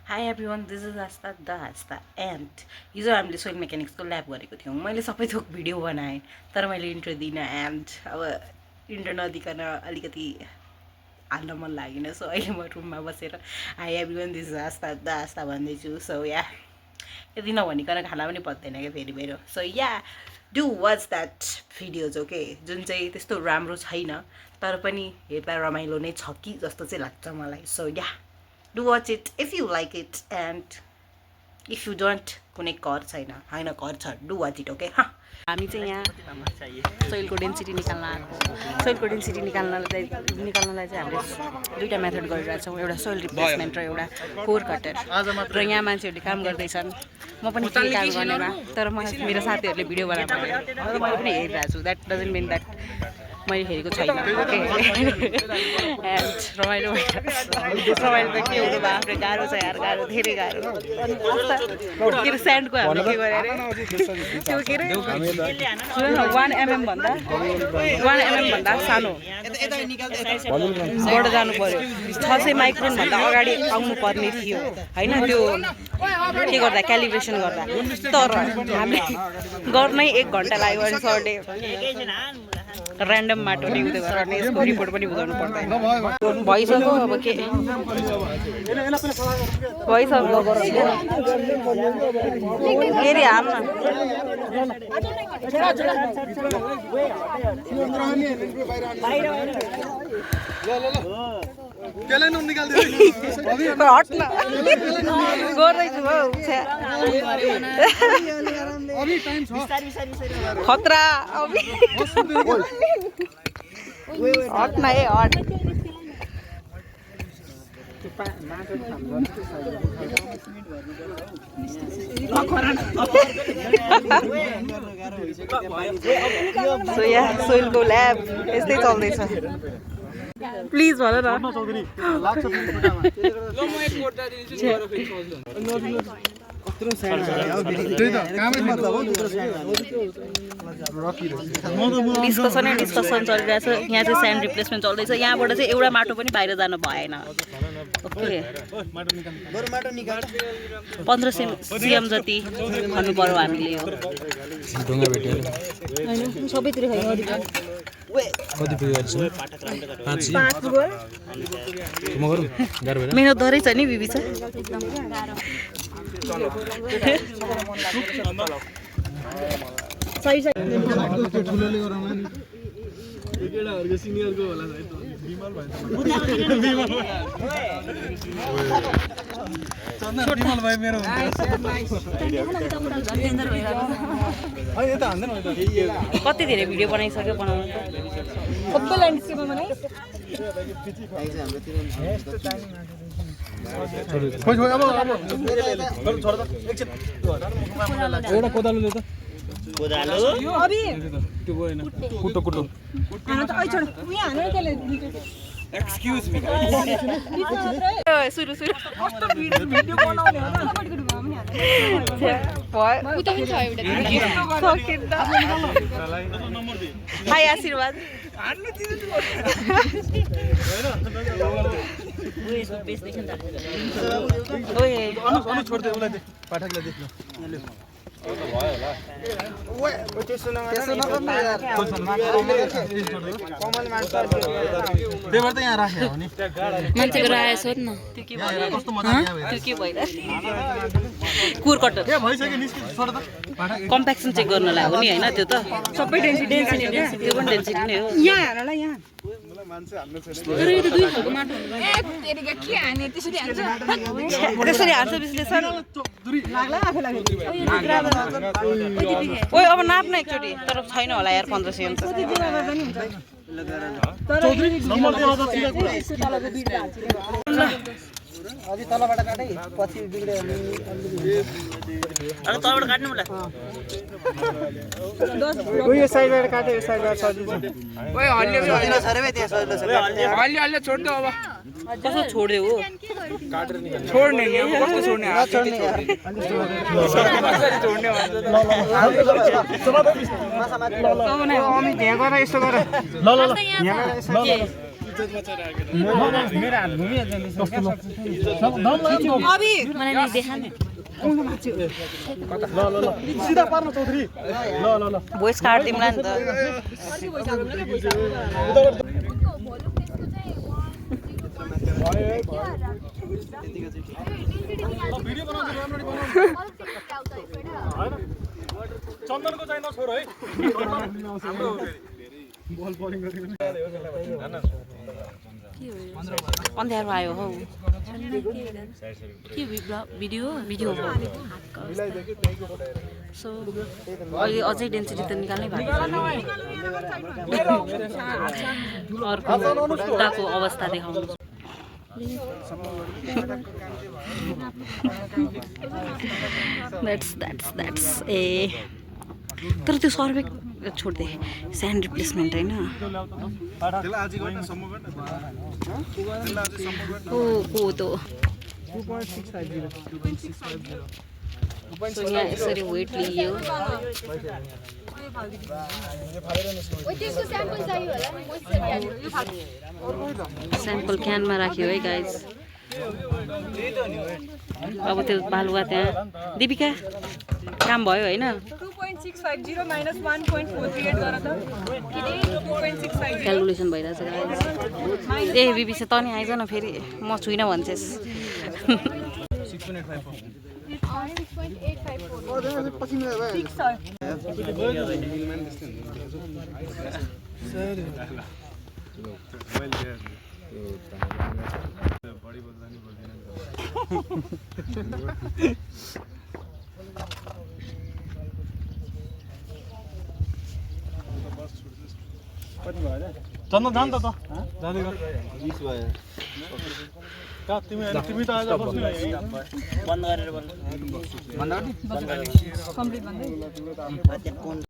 Hi everyone, this is Asta the Asta and हिजो हामीले soil मेकानिक्सको lab गरेको थियौँ। मैले सबै थोक भिडियो बनाएँ तर मैले इन्ट्रो दिइनँ एन्ड अब इन्ट्रो नदिकन अलिकति हाल्न मन लागेन। सो अहिले म रुममा बसेर hi everyone this is Aastha the Aastha भन्दैछु। सो या यदि नभनिकन खाना पनि पत्दैन क्या फेरि मेरो। So yeah do watch that videos okay, जुन चाहिँ त्यस्तो राम्रो छैन तर पनि हेर्दा रमाइलो नै छ कि जस्तो चाहिँ लाग्छ मलाई। So yeah do watch it if you like it and if you don't कुनै कर छैन हैन कर छ डु वाच इट ओके। हामी चाहिँ यहाँ सोइलको डेन्सिटी निकाल्न आएको। सोइलको डेन्सिटी निकाल्नलाई चाहिँ हामीले दुईवटा मेथड गरिरहेछौँ, एउटा सोइल रिप्लेसमेन्ट र एउटा कोर कटर। र यहाँ मान्छेहरूले काम गर्दैछन्, म पनि केही काम गर्नेमा, तर मेरो साथीहरूले भिडियो बनाएको मैले पनि हेरिरहेको छु। द्याट डजन्ट मिन द्याट मैले हेरेको छैन ओके। एन्ड रमाइलो रमाइलो त के हुनु भयो, आफ्नो गाह्रो छ यार, गाह्रो धेरै गाह्रो। के अरे स्यान्डको हामीले के गरे अरे त्यो के अरे 1 mm भन्दा सानो बाट जानु पर्यो। 600 माइक्रोन भन्दा अगाडि आउनु पर्ने थियो होइन, त्यो के गर्दा क्यालिब्रेसन गर्दा। तर हामीले गर्नै 1 घन्टा लाग्यो अनि सरले ऱ्यान्डम माटो नै उयो गर्ने, यसको रिपोर्ट पनि बुझाउनु पर्दैन। भइसक्यो अब के भइसक्यो फेरि हाल्न हट्न गर्दैछु हौ खतरा हट न हट। सो यहाँ सोइलको ल्याब यस्तै चल्दैछ। प्लिज भन न डिस्कसन चलिरहेछ। यहाँ चाहिँ स्यान्ड रिप्लेसमेन्ट चल्दैछ। यहाँबाट चाहिँ एउटा माटो पनि बाहिर जानु भएन ओके। 15 cm जति भन्नु पर्यो हामीले यो सबैतिर मेरो डरै छ नि बिबी छ सही छ कति धेरै भिडियो बनाइसक्यो बनाउनु त सबै ल्यान्डस्केपमा बनाइ एउटा कोदालोले त कोदालो अबि त्यो भएन कुटो कुटो हैन त ai छोड उही हानेर त्यसले एक्सक्युज मी सुरु सुरु कस्तो भिडियो बनाउने हो न कति भिडियो पनि हाने उता पनि छ एउटा हाय आशीर्वाद हान्नु दिनु हैन बेस देख्न त ओए अनु छोड दे उलाई दे पाठकलाई देख्न यले भयो होला ओए त्यसो नगर्नु यार कमल मान्छ त्यही भएर त यहाँ राखे हो नि मान्छेको राय सोध न त्यो के भयो कस्तो मजा आयो त्यो के भइरा कुर कटर के भइसक्यो निस्कि छोड त कम्प्याक्सन चेक गर्नलाई हो नि हैन। त्यो त सबै डेन्सिटी त्यो पनि डेन्सिटी नै हो। यहाँ हेर ल यहाँ मान्छे हाल्नु छैन तर यो त दुई खालको माटो हुन्छ ए तेरीका के हाने त्यसरी हान्छ त्यसरी हान्छ विश्लेषण लाग्ला आफैलाई ओए अब नाप्न एकचोटी तर छैन होला यार 15 cm त कति दिन गर्दा नि हुन्छ चौधरी नम्बर दिएर त सिधा तलको बिट हाल्छ अझै तलबाट काटै पछि बिग्रे अनि तलबाट काट्नु होला यो साइडबाट काटे यो साइडबाट सजिलो छ। ओए हल्ले छ रे बे त्यहाँ सजिलो छ हल्ले छोड दे। अब कसो छोड्यो हो काटेर निकाल्नु छोड्ने नि अब कस्तो छोड्ने हात छोड्ने यार कसरी छोड्ने भन्छ ल ल ल अमि त्यहाँ गएर यस्तो गर ल ल ल यहाँ यसो अभी मलाई देखा नि सिधा पार्नु चौधरी ल ल ल भोइस काट्दिउँला नि त भिडियो बनाउँछ राम्ररी बनाउनु हैन चन्दनको चाहिँ नछोड है हाम्रो बल बलिङ गरिदिनु अन्ध्यारो आयो हौ के भिडियो भिडियो सो अहिले अझै डेन्सिटी त निकाल्नै भएको छैन अर्को खुट्टाको अवस्था देखाउनु द्याट्स ए तर त्यो सर्वे छोड्दे स्यान्ड रिप्लेसमेन्ट होइन को त यहाँ यसरी वेट लियो स्याम्पल क्यानमा राख्यो है गाइज अब त्यो बालुवा त्यहाँ दीपिका काम भयो होइन 2.650 minus 1.438 गरा त क्यालकुलेसन भइरहेछ गाइज ए बिबिसी त नि आइज न फेरि म छुइनँ भन्छेस् 6.854 चन्दन जान त जाँदै गर 20 भयो का तिमी त आज बस्नु बन्द गरेर बन्द कम्प्लिट भन्दै